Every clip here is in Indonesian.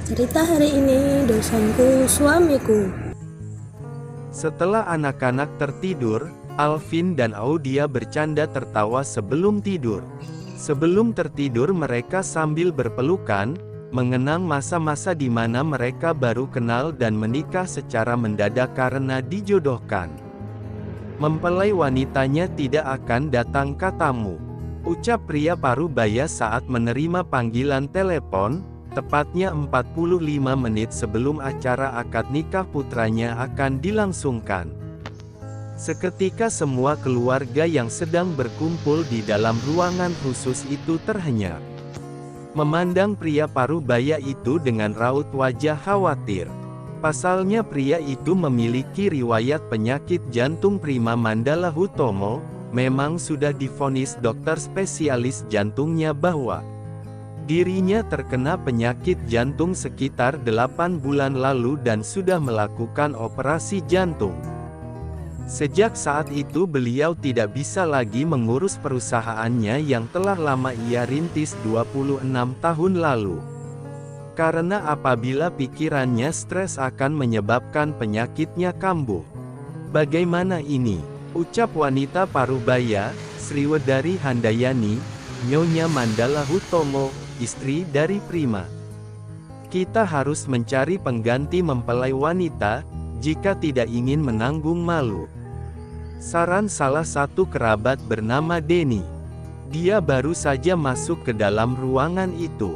Cerita hari ini, dosenku suamiku. Setelah anak-anak tertidur, Alvin dan Audia bercanda tertawa sebelum tidur. Sebelum tertidur mereka sambil berpelukan, mengenang masa-masa di mana mereka baru kenal dan menikah secara mendadak karena dijodohkan. Mempelai wanitanya tidak akan datang katamu, ucap pria parubaya saat menerima panggilan telepon, tepatnya 45 menit sebelum acara akad nikah putranya akan dilangsungkan. Seketika semua keluarga yang sedang berkumpul di dalam ruangan khusus itu terhenyak. Memandang pria parubaya itu dengan raut wajah khawatir. Pasalnya pria itu memiliki riwayat penyakit jantung. Prima Mandala Hutomo memang sudah divonis dokter spesialis jantungnya bahwa dirinya terkena penyakit jantung sekitar 8 bulan lalu dan sudah melakukan operasi jantung. Sejak saat itu beliau tidak bisa lagi mengurus perusahaannya yang telah lama ia rintis 26 tahun lalu. Karena apabila pikirannya stres akan menyebabkan penyakitnya kambuh. Bagaimana ini? Ucap wanita parubaya, Sriwedari Handayani, Nyonya Mandala Hutomo, istri dari Prima. Kita harus mencari pengganti mempelai wanita, jika tidak ingin menanggung malu. Saran salah satu kerabat bernama Denny. Dia baru saja masuk ke dalam ruangan itu.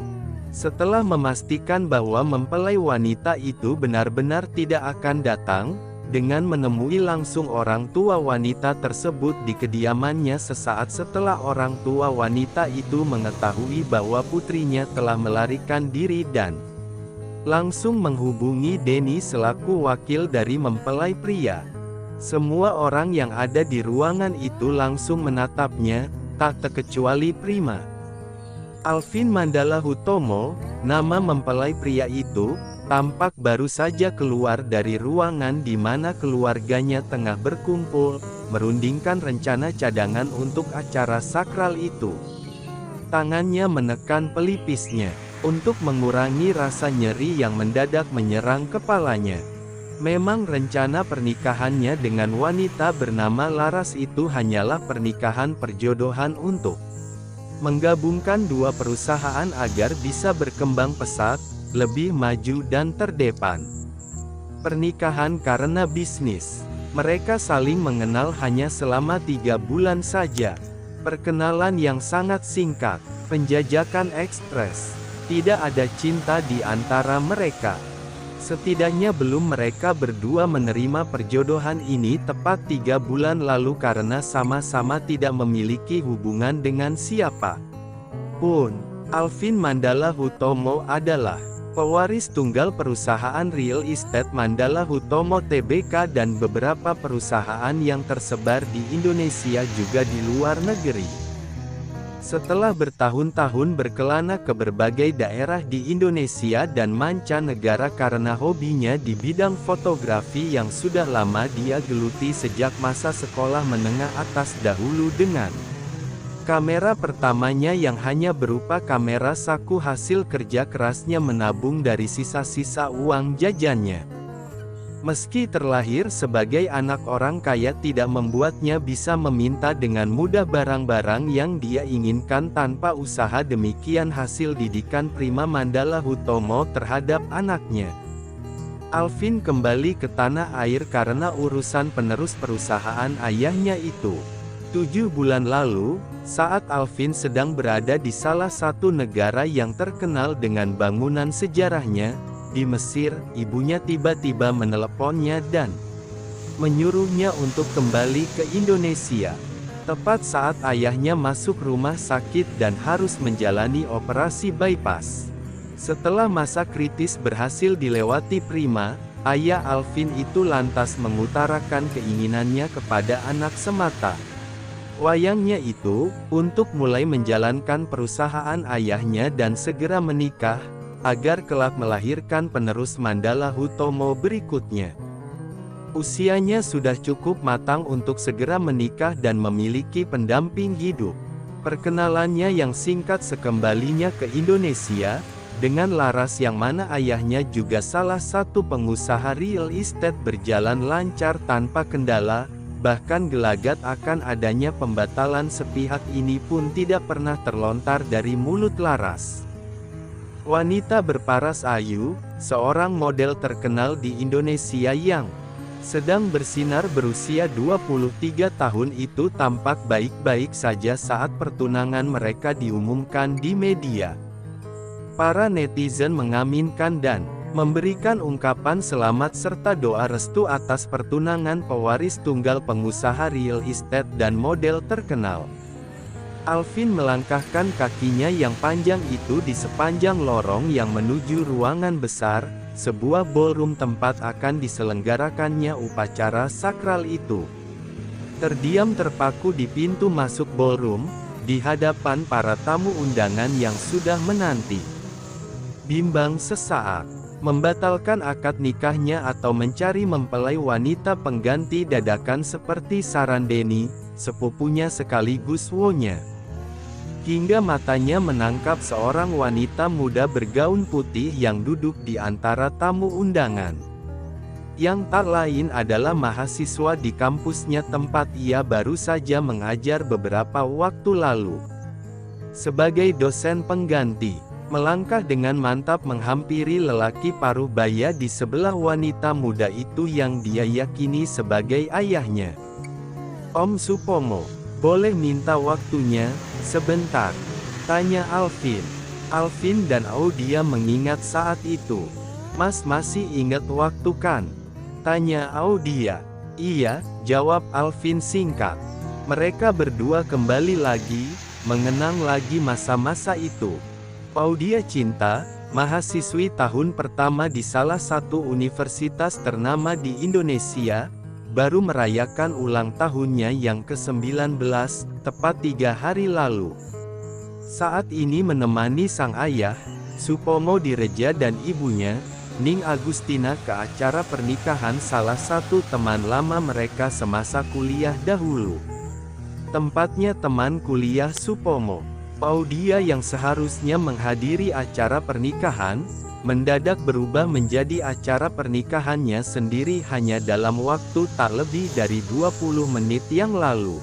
Setelah memastikan bahwa mempelai wanita itu benar-benar tidak akan datang, dengan menemui langsung orang tua wanita tersebut di kediamannya sesaat setelah orang tua wanita itu mengetahui bahwa putrinya telah melarikan diri dan langsung menghubungi Denny selaku wakil dari mempelai pria. Semua orang yang ada di ruangan itu langsung menatapnya, tak terkecuali Prima. Alvin Mandala Hutomo, nama mempelai pria itu, tampak baru saja keluar dari ruangan di mana keluarganya tengah berkumpul, merundingkan rencana cadangan untuk acara sakral itu. Tangannya menekan pelipisnya, untuk mengurangi rasa nyeri yang mendadak menyerang kepalanya. Memang rencana pernikahannya dengan wanita bernama Laras itu hanyalah pernikahan perjodohan untuk menggabungkan dua perusahaan agar bisa berkembang pesat, lebih maju dan terdepan. Pernikahan karena bisnis. Mereka saling mengenal hanya selama 3 bulan saja. Perkenalan yang sangat singkat, penjajakan ekspres. Tidak ada cinta di antara mereka. Setidaknya belum mereka berdua menerima perjodohan ini tepat 3 bulan lalu karena sama-sama tidak memiliki hubungan dengan siapa pun. Alvin Mandala Hutomo adalah pewaris tunggal perusahaan real estate Mandala Hutomo Tbk dan beberapa perusahaan yang tersebar di Indonesia juga di luar negeri. Setelah bertahun-tahun berkelana ke berbagai daerah di Indonesia dan mancanegara karena hobinya di bidang fotografi yang sudah lama dia geluti sejak masa sekolah menengah atas dahulu dengan kamera pertamanya yang hanya berupa kamera saku hasil kerja kerasnya menabung dari sisa-sisa uang jajannya. Meski terlahir sebagai anak orang kaya tidak membuatnya bisa meminta dengan mudah barang-barang yang dia inginkan tanpa usaha. Demikian hasil didikan Prima Mandala Hutomo terhadap anaknya. Alvin kembali ke tanah air karena urusan penerus perusahaan ayahnya itu. 7 bulan lalu, saat Alvin sedang berada di salah satu negara yang terkenal dengan bangunan sejarahnya, di Mesir, ibunya tiba-tiba meneleponnya dan menyuruhnya untuk kembali ke Indonesia. Tepat saat ayahnya masuk rumah sakit dan harus menjalani operasi bypass. Setelah masa kritis berhasil dilewati Prima, ayah Alvin itu lantas mengutarakan keinginannya kepada anak semata wayangnya itu, untuk mulai menjalankan perusahaan ayahnya dan segera menikah, agar kelak melahirkan penerus Mandala Hutomo berikutnya. Usianya sudah cukup matang untuk segera menikah dan memiliki pendamping hidup. Perkenalannya yang singkat sekembalinya ke Indonesia, Dengan Laras yang mana ayahnya juga salah satu pengusaha real estate berjalan lancar tanpa kendala, bahkan gelagat akan adanya pembatalan sepihak ini pun tidak pernah terlontar dari mulut Laras. Wanita berparas ayu, seorang model terkenal di Indonesia yang sedang bersinar berusia 23 tahun itu tampak baik-baik saja saat pertunangan mereka diumumkan di media. Para netizen mengaminkan dan memberikan ungkapan selamat serta doa restu atas pertunangan pewaris tunggal pengusaha real estate dan model terkenal. Alvin melangkahkan kakinya yang panjang itu di sepanjang lorong yang menuju ruangan besar, sebuah ballroom tempat akan diselenggarakannya upacara sakral itu. Terdiam terpaku di pintu masuk ballroom, di hadapan para tamu undangan yang sudah menanti. Bimbang sesaat, membatalkan akad nikahnya atau mencari mempelai wanita pengganti dadakan seperti saran Denny, sepupunya sekaligus Wonya. Hingga matanya menangkap seorang wanita muda bergaun putih yang duduk di antara tamu undangan. Yang tak lain adalah mahasiswa di kampusnya tempat ia baru saja mengajar beberapa waktu lalu. Sebagai dosen pengganti, melangkah dengan mantap menghampiri lelaki paruh baya di sebelah wanita muda itu yang dia yakini sebagai ayahnya. "Om Supomo, boleh minta waktunya, sebentar?" tanya Alvin. Alvin dan Audia mengingat saat itu. "Mas masih ingat waktu kan?" tanya Audia. "Iya," jawab Alvin singkat. Mereka berdua kembali lagi, mengenang lagi masa-masa itu. Audia Cinta, mahasiswi tahun pertama di salah satu universitas ternama di Indonesia, baru merayakan ulang tahunnya yang ke-19, tepat 3 hari lalu. Saat ini menemani sang ayah, Supomo Direja dan ibunya, Ning Agustina ke acara pernikahan salah satu teman lama mereka semasa kuliah dahulu. Tempatnya teman kuliah Supomo. Audia yang seharusnya menghadiri acara pernikahan, mendadak berubah menjadi acara pernikahannya sendiri hanya dalam waktu tak lebih dari 20 menit yang lalu.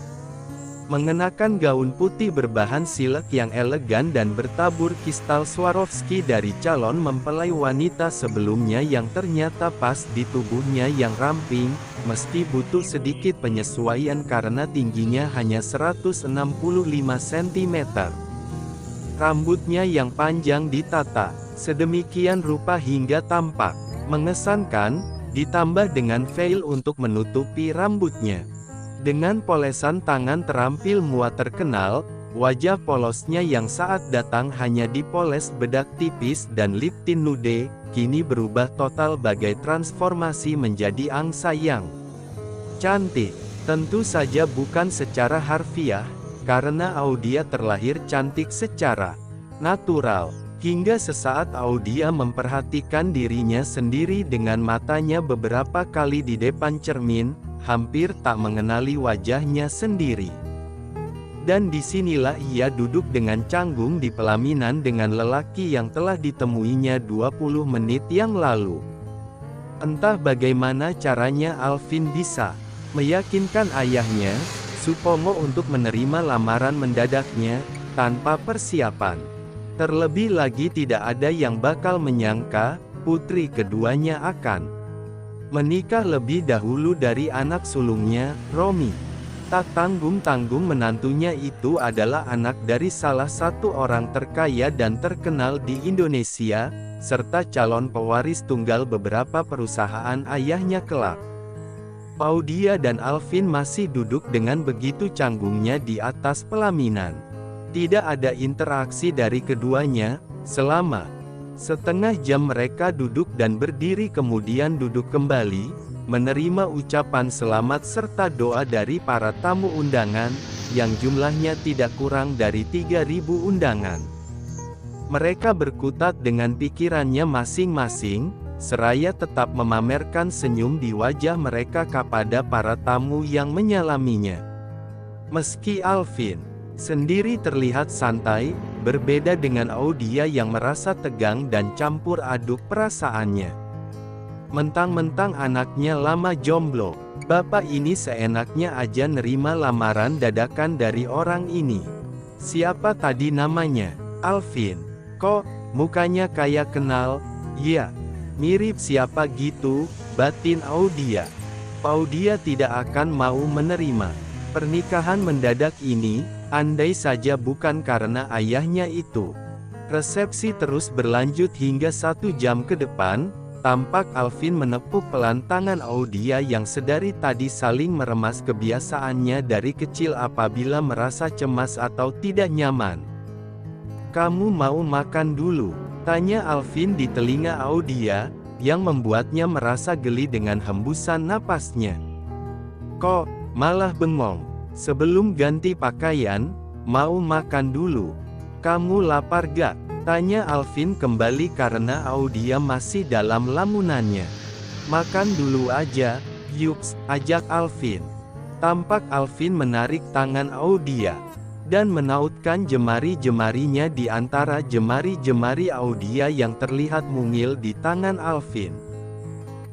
Mengenakan gaun putih berbahan silk yang elegan dan bertabur kristal Swarovski dari calon mempelai wanita sebelumnya yang ternyata pas di tubuhnya yang ramping, meski butuh sedikit penyesuaian karena tingginya hanya 165 cm. Rambutnya yang panjang ditata sedemikian rupa hingga tampak mengesankan, ditambah dengan veil untuk menutupi rambutnya. Dengan polesan tangan terampil muat terkenal, wajah polosnya yang saat datang hanya dipoles bedak tipis dan lip tint nude, kini berubah total bagai transformasi menjadi angsa yang cantik. Tentu saja bukan secara harfiah, karena Audia terlahir cantik secara natural. Hingga sesaat Audia memperhatikan dirinya sendiri dengan matanya beberapa kali di depan cermin, hampir tak mengenali wajahnya sendiri. Dan disinilah ia duduk dengan canggung di pelaminan dengan lelaki yang telah ditemuinya 20 menit yang lalu. Entah bagaimana caranya Alvin bisa meyakinkan ayahnya, Supomo untuk menerima lamaran mendadaknya, tanpa persiapan. Terlebih lagi tidak ada yang bakal menyangka, putri keduanya akan menikah lebih dahulu dari anak sulungnya, Romi. Tak tanggung-tanggung menantunya itu adalah anak dari salah satu orang terkaya dan terkenal di Indonesia, serta calon pewaris tunggal beberapa perusahaan ayahnya kelak. Audia dan Alvin masih duduk dengan begitu canggungnya di atas pelaminan. Tidak ada interaksi dari keduanya, selama setengah jam mereka duduk dan berdiri kemudian duduk kembali, menerima ucapan selamat serta doa dari para tamu undangan, yang jumlahnya tidak kurang dari 3.000 undangan. Mereka berkutat dengan pikirannya masing-masing, seraya tetap memamerkan senyum di wajah mereka kepada para tamu yang menyalaminya. Meski Alvin sendiri terlihat santai, berbeda dengan Audia yang merasa tegang dan campur aduk perasaannya. Mentang-mentang anaknya lama jomblo, bapak ini seenaknya aja nerima lamaran dadakan dari orang ini. Siapa tadi namanya? Alvin. Kok, mukanya kayak kenal? Ya, mirip siapa gitu, batin Audia. Audia tidak akan mau menerima pernikahan mendadak ini, andai saja bukan karena ayahnya itu. Resepsi terus berlanjut hingga 1 jam ke depan. Tampak Alvin menepuk pelan tangan Audia yang sedari tadi saling meremas kebiasaannya dari kecil apabila merasa cemas atau tidak nyaman. "Kamu mau makan dulu?" tanya Alvin di telinga Audia, yang membuatnya merasa geli dengan hembusan napasnya. "Kok, malah bengong? Sebelum ganti pakaian, mau makan dulu? Kamu lapar gak?" tanya Alvin kembali karena Audia masih dalam lamunannya. "Makan dulu aja, yups," ajak Alvin. Tampak Alvin menarik tangan Audia dan menautkan jemari-jemarinya di antara jemari-jemari Audia yang terlihat mungil di tangan Alvin.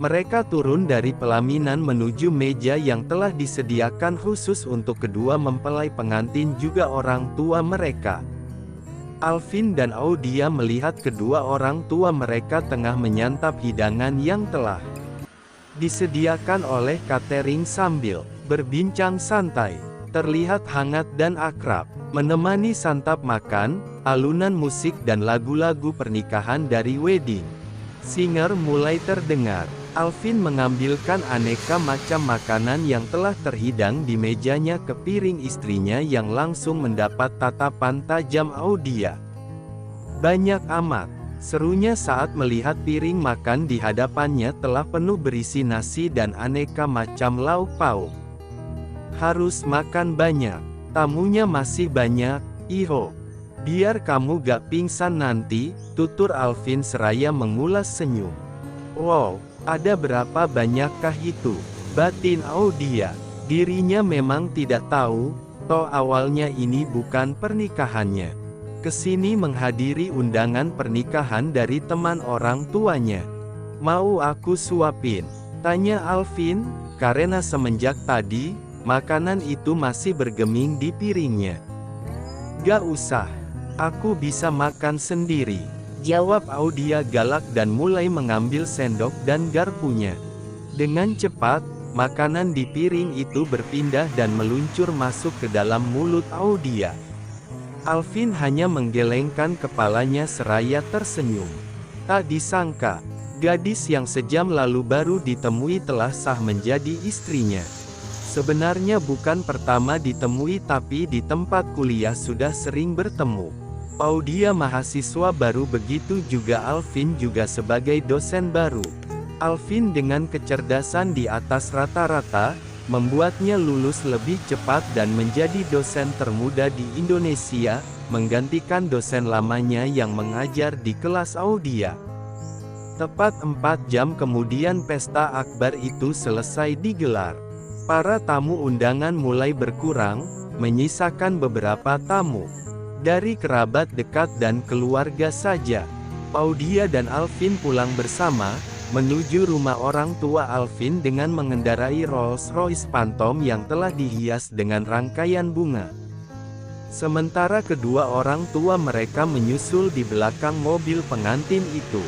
Mereka turun dari pelaminan menuju meja yang telah disediakan khusus untuk kedua mempelai pengantin juga orang tua mereka. Alvin dan Audia melihat kedua orang tua mereka tengah menyantap hidangan yang telah disediakan oleh catering sambil berbincang santai. Terlihat hangat dan akrab. Menemani santap makan, alunan musik dan lagu-lagu pernikahan dari wedding singer mulai terdengar. Alvin mengambilkan aneka macam makanan yang telah terhidang di mejanya ke piring istrinya yang langsung mendapat tatapan tajam Audia. "Banyak amat," serunya saat melihat piring makan di hadapannya telah penuh berisi nasi dan aneka macam lauk pauk. "Harus makan banyak, tamunya masih banyak, iho. Biar kamu gak pingsan nanti," tutur Alvin seraya mengulas senyum. "Wow, ada berapa banyakkah itu?" batin Audia. Dirinya memang tidak tahu, toh awalnya ini bukan pernikahannya. Kesini menghadiri undangan pernikahan dari teman orang tuanya. "Mau aku suapin?" tanya Alvin, karena semenjak tadi, makanan itu masih bergeming di piringnya. "Gak usah, aku bisa makan sendiri," jawab Audia galak dan mulai mengambil sendok dan garpunya. Dengan cepat, makanan di piring itu berpindah dan meluncur masuk ke dalam mulut Audia. Alvin hanya menggelengkan kepalanya seraya tersenyum. Tak disangka, gadis yang sejam lalu baru ditemui telah sah menjadi istrinya. Sebenarnya bukan pertama ditemui tapi di tempat kuliah sudah sering bertemu. Audia mahasiswa baru, begitu juga Alvin juga sebagai dosen baru. Alvin dengan kecerdasan di atas rata-rata, membuatnya lulus lebih cepat dan menjadi dosen termuda di Indonesia, menggantikan dosen lamanya yang mengajar di kelas Audia. Tepat 4 jam kemudian pesta akbar itu selesai digelar. Para tamu undangan mulai berkurang, menyisakan beberapa tamu dari kerabat dekat dan keluarga saja. Audia dan Alvin pulang bersama, menuju rumah orang tua Alvin dengan mengendarai Rolls-Royce Phantom yang telah dihias dengan rangkaian bunga. Sementara kedua orang tua mereka menyusul di belakang mobil pengantin itu.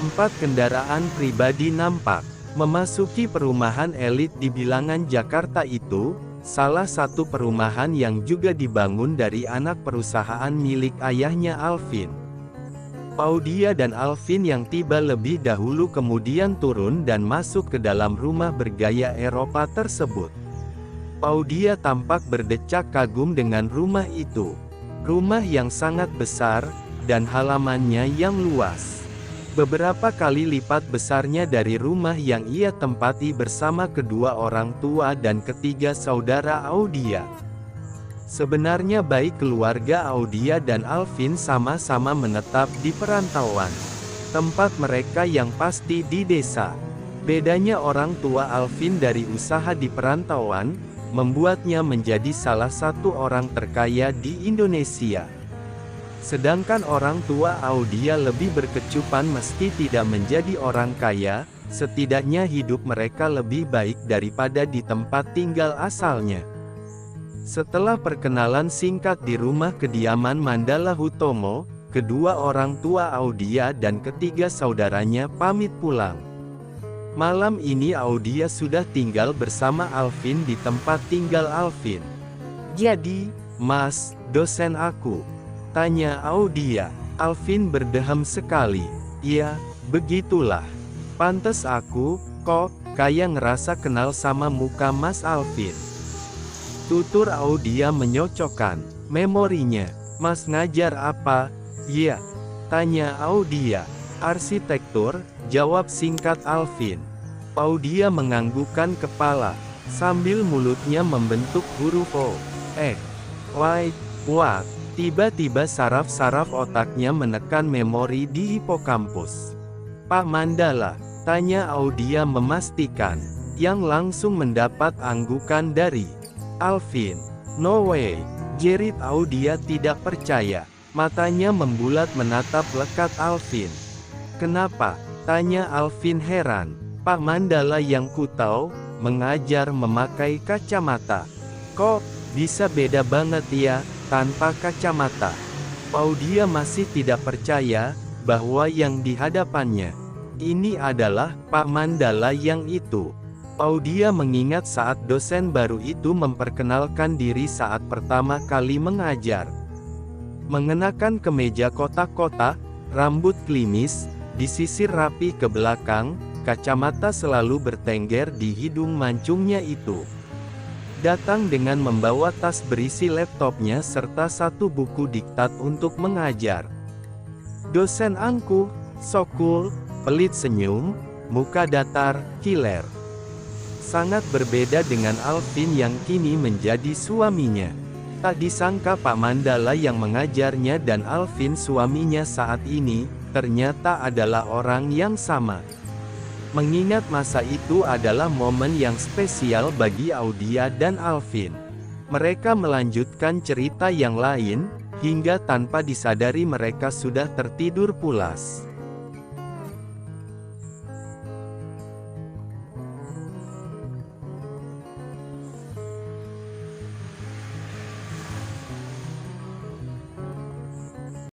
4 kendaraan pribadi nampak memasuki perumahan elit di bilangan Jakarta itu, salah satu perumahan yang juga dibangun dari anak perusahaan milik ayahnya Alvin. Audia dan Alvin yang tiba lebih dahulu kemudian turun dan masuk ke dalam rumah bergaya Eropa tersebut. Audia tampak berdecak kagum dengan rumah itu. Rumah yang sangat besar, dan halamannya yang luas. Beberapa kali lipat besarnya dari rumah yang ia tempati bersama kedua orang tua dan ketiga saudara Audia. Sebenarnya baik keluarga Audia dan Alvin sama-sama menetap di perantauan. Tempat mereka yang pasti di desa. Bedanya orang tua Alvin dari usaha di perantauan, membuatnya menjadi salah satu orang terkaya di Indonesia. Sedangkan orang tua Audia lebih berkecupan meski tidak menjadi orang kaya, setidaknya hidup mereka lebih baik daripada di tempat tinggal asalnya. Setelah perkenalan singkat di rumah kediaman Mandala Hutomo, kedua orang tua Audia dan ketiga saudaranya pamit pulang. Malam ini Audia sudah tinggal bersama Alvin di tempat tinggal Alvin. "Jadi, Mas, dosen aku?" tanya Audia. Alvin berdeham sekali. "Iya, begitulah. Pantes aku, kok, kayak ngerasa kenal sama muka Mas Alvin." Tutur Audia menyocokkan memorinya. "Mas ngajar apa?" "Iya," tanya Audia. "Arsitektur," jawab singkat Alvin. Audia menganggukkan kepala, sambil mulutnya membentuk huruf O, X, Y, W. Tiba-tiba saraf-saraf otaknya menekan memori di hipokampus. "Pak Mandala?" tanya Audia memastikan, yang langsung mendapat anggukan dari Alvin. "No way," jerit Audia tidak percaya. Matanya membulat menatap lekat Alvin. "Kenapa?" tanya Alvin heran. "Pak Mandala yang kutahu, mengajar memakai kacamata. Kok, bisa beda banget ya, tanpa kacamata?" Audia masih tidak percaya, bahwa yang di hadapannya ini adalah Pak Mandala yang itu. Audia mengingat saat dosen baru itu memperkenalkan diri saat pertama kali mengajar. Mengenakan kemeja kotak-kotak, rambut klimis, disisir rapi ke belakang, kacamata selalu bertengger di hidung mancungnya itu. Datang dengan membawa tas berisi laptopnya serta satu buku diktat untuk mengajar. "Dosen angkuh, so cool," pelit senyum, muka datar, kiler. Sangat berbeda dengan Alvin yang kini menjadi suaminya. Tak disangka Pak Mandala yang mengajarnya dan Alvin suaminya saat ini, ternyata adalah orang yang sama. Mengingat masa itu adalah momen yang spesial bagi Audia dan Alvin. Mereka melanjutkan cerita yang lain, hingga tanpa disadari mereka sudah tertidur pulas.